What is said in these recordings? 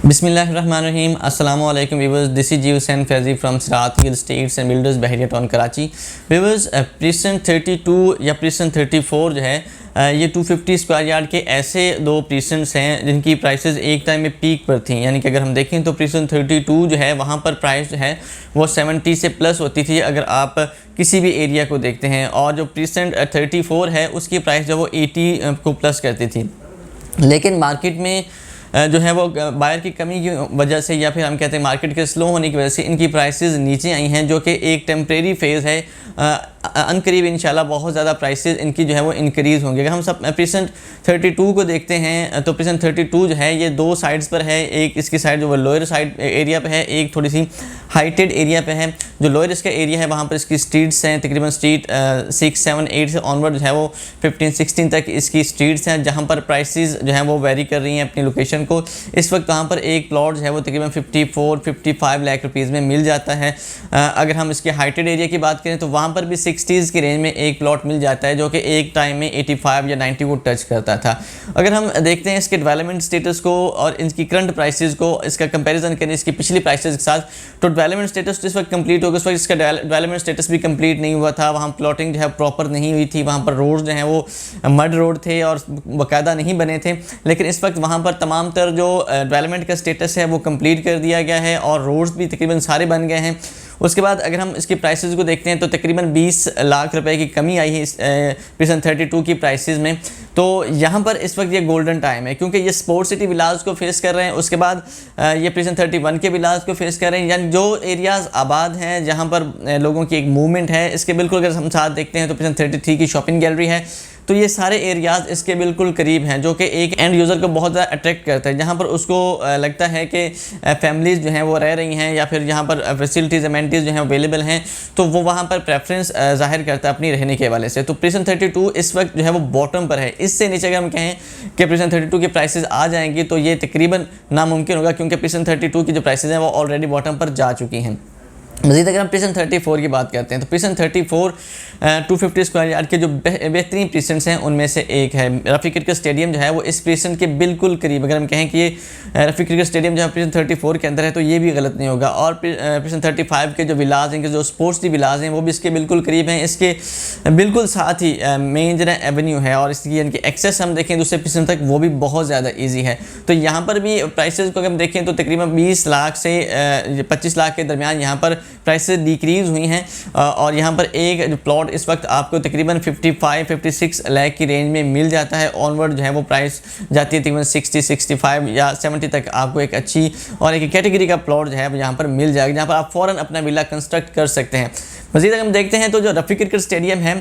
बिस्मिल्लाहिर्रहमानिर्रहीम। अस्सलामु अलैकुम viewers, this is G Hussain Faizi from Sirat Hill Estates and Builders Bahria Town Karachi. Viewers, precinct 32 या प्रिसन 34 जो है ये 250 स्क्वायर यार्ड के ऐसे दो प्रिसन्स हैं जिनकी प्राइसेस एक टाइम में पीक पर थी। यानी कि अगर हम देखें तो प्रिसन 32 जो है वहाँ पर प्राइस जो है वो 70 से प्लस होती थी अगर आप किसी भी एरिया को देखते हैं, और जो प्रिसन 34 है उसकी प्राइस जो वो 80 को प्लस करती थी। लेकिन मार्केट में जो है वो बायर की कमी की वजह से या फिर हम कहते हैं मार्केट के स्लो होने की वजह से इनकी प्राइसेस नीचे आई हैं, जो कि एक टेम्परेरी फेज़ है। अनकरीब इंशाल्लाह बहुत ज़्यादा प्राइसेस इनकी जो है वो इंक्रीज़ होंगे। अगर हम सब प्रिसन 32 को देखते हैं तो प्रिसन 32 जो है ये दो साइड्स पर है। एक इसकी साइड जो वो लोअर साइड एरिया पे है, एक थोड़ी सी हाइटेड एरिया पे है। जो लोअर इसका एरिया है वहाँ पर इसकी स्ट्रीट्स हैं, तकरीबन स्ट्रीट 6, 7, 8 से ऑनवर्ड जो है वो 15, 16 तक इसकी स्ट्रीट्स हैं, जहाँ पर प्राइसेस जो हैं वो वेरी कर रही हैं अपनी लोकेशन को। इस वक्त वहाँ पर एक प्लॉट जो है वो तकरीबन 54-55 लाख रुपीज़ में मिल जाता है। अगर हम इसके हाइटेड एरिया की बात करें तो वहाँ पर भी 60s की रेंज में एक प्लॉट मिल जाता है, जो कि एक टाइम में 85 या 90 को टच करता था। अगर हम देखते हैं इसके डेवलपमेंट स्टेटस को और इसकी करंट प्राइसेस को, इसका कंपैरिजन करें इसकी पिछली प्राइसेस के साथ, तो डेवलपमेंट स्टेटस इस वक्त कंप्लीट हो गया। उस वक्त इसका डेवलपमेंट स्टेटस भी कंप्लीट नहीं हुआ था। वहाँ प्लॉटिंग जो है प्रॉपर नहीं हुई थी, वहाँ पर रोड जो हैं वो मड रोड थे और बाकायदा नहीं बने थे। लेकिन इस वक्त वहाँ पर तमाम तर जो डेवलपमेंट का स्टेटस है वो कंप्लीट कर दिया गया है और रोड्स भी तकरीबन सारे बन गए हैं। उसके बाद अगर हम इसकी प्राइसेस को देखते हैं तो तकरीबन 20 लाख रुपए की कमी आई है इस प्रिसन 32 की प्राइसेस में। तो यहाँ पर इस वक्त ये गोल्डन टाइम है, क्योंकि ये स्पोर्ट सिटी विलाज को फेस कर रहे हैं। उसके बाद ये प्रिसन 31 के विलाज को फेस कर रहे हैं, यानी जो एरियाज़ आबाद हैं जहाँ पर लोगों की एक मूवमेंट है। इसके बिल्कुल अगर हम साथ देखते हैं तो प्रिसन 33 की शॉपिंग गैलरी है, तो ये सारे एरियाज़ इसके बिल्कुल करीब हैं, जो कि एक एंड यूज़र को बहुत ज़्यादा अट्रैक्ट करता है, जहाँ पर उसको लगता है कि फैमिलीज़ जो हैं वो रह रही हैं या फिर यहाँ पर फैसिलिटीज़ अमेनिटीज़ जो हैं अवेलेबल हैं, तो वो वहाँ पर प्रेफरेंस ज़ाहिर करता है अपनी रहने के हवाले से। तो प्रिसन 32 इस वक्त जो है वो बॉटम पर है। इससे नीचे अगर हम कहें कि प्रिसन 32 की प्राइसेस आ जाएंगी तो ये तकरीबन नामुमकिन होगा, क्योंकि प्रिसन 32 की जो प्राइसेस हैं वो ऑलरेडी बॉटम पर जा चुकी हैं। मज़ीद अगर हम प्रिसन 34 की बात करते हैं तो प्रिसन 34 250 स्क्वायर यार्ड के जो बेहतरीन प्रिसन्स हैं उनमें से एक है। रफ़ी क्रिकेट स्टेडियम जो है वो इस प्रिसन के बिल्कुल करीब। अगर हम कहें कि ये रफ़ी क्रिकेट स्टेडियम जो है प्रिसन 34 के अंदर है तो ये भी गलत नहीं होगा। और प्रिसन 35 के जो विलाज हैं, जो स्पोर्ट्स दी विलाज हैं, वो भी इसके बिल्कुल करीब हैं। इसके बिल्कुल साथ ही मेन जो है एवेन्यू है और इसकी यानी कि एक्सेस हम देखें दूसरे प्रिसन तक वो भी बहुत ज़्यादा ईजी है। तो यहाँ पर भी प्राइसेस को अगर हम देखें तो तकरीबन 20 लाख से 25 लाख के दरमियान यहाँ पर प्राइसेस डिक्रीज़ हुई हैं। और यहाँ पर एक जो प्लॉट इस वक्त आपको तकरीबन 55-56 लाख की रेंज में मिल जाता है। ऑनवर्ड जो है वो प्राइस जाती है तकरीबन 60, 65 या 70 तक आपको एक अच्छी और एक कैटेगरी का प्लॉट जो है यहाँ पर मिल जाएगा, जहाँ पर आप फ़ौरन अपना विला कंस्ट्रक्ट कर सकते हैं। मज़ीद अगर हम देखते हैं तो जो रफ़ी क्रिकेट स्टेडियम है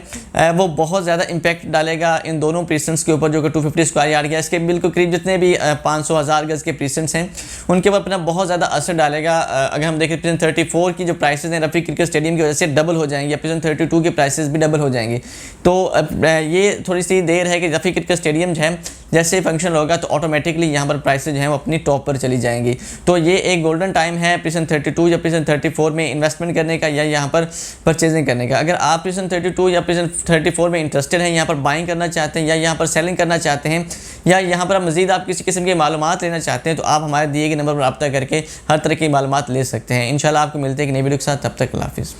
वो बहुत ज़्यादा इम्पैक्ट डालेगा इन दोनों प्रिसन्स के ऊपर, जो कि 250 स्क्वायर यार्ड का। इसके बिल्कुल करीब जितने भी 500,000 गज़ के प्रिसन्स हैं उनके ऊपर अपना बहुत ज़्यादा असर डालेगा। अगर हम देखें प्रिसन 34 की जो प्राइसेस हैं रफ़ी क्रिकेट स्टेडियम की वजह से डबल हो जाएंगी, या प्रिसन 32 के प्राइसेस भी डबल हो जाएंगे। तो ये थोड़ी सी देर है कि रफ़ी क्रिकेट स्टेडियम जो है जैसे फंक्शन होगा तो ऑटोमेटिकली यहाँ पर प्राइसेस जो हैं वो अपनी टॉप पर चली जाएंगी। तो ये एक गोल्डन टाइम है प्रिसन 32 या प्रिसन 34 में इन्वेस्टमेंट करने का या यहाँ पर परचेजिंग करने का। अगर आप प्रिसन 32 या प्रिसन 34 में इंटरेस्टेड हैं, यहाँ पर बाइंग करना चाहते हैं या यहाँ पर सेलिंग करना चाहते हैं, या यहाँ पर मज़ीद आप किसी किस्म की मालूमात लेना चाहते हैं, तो आप हमारे दिए गए नंबर पर रब्ता करके हर तरह की मालूमात ले सकते हैं। इंशाल्लाह आपको मिलते हैं एक नई वीडियो के साथ। तब तक अल्लाह हाफ़िज़।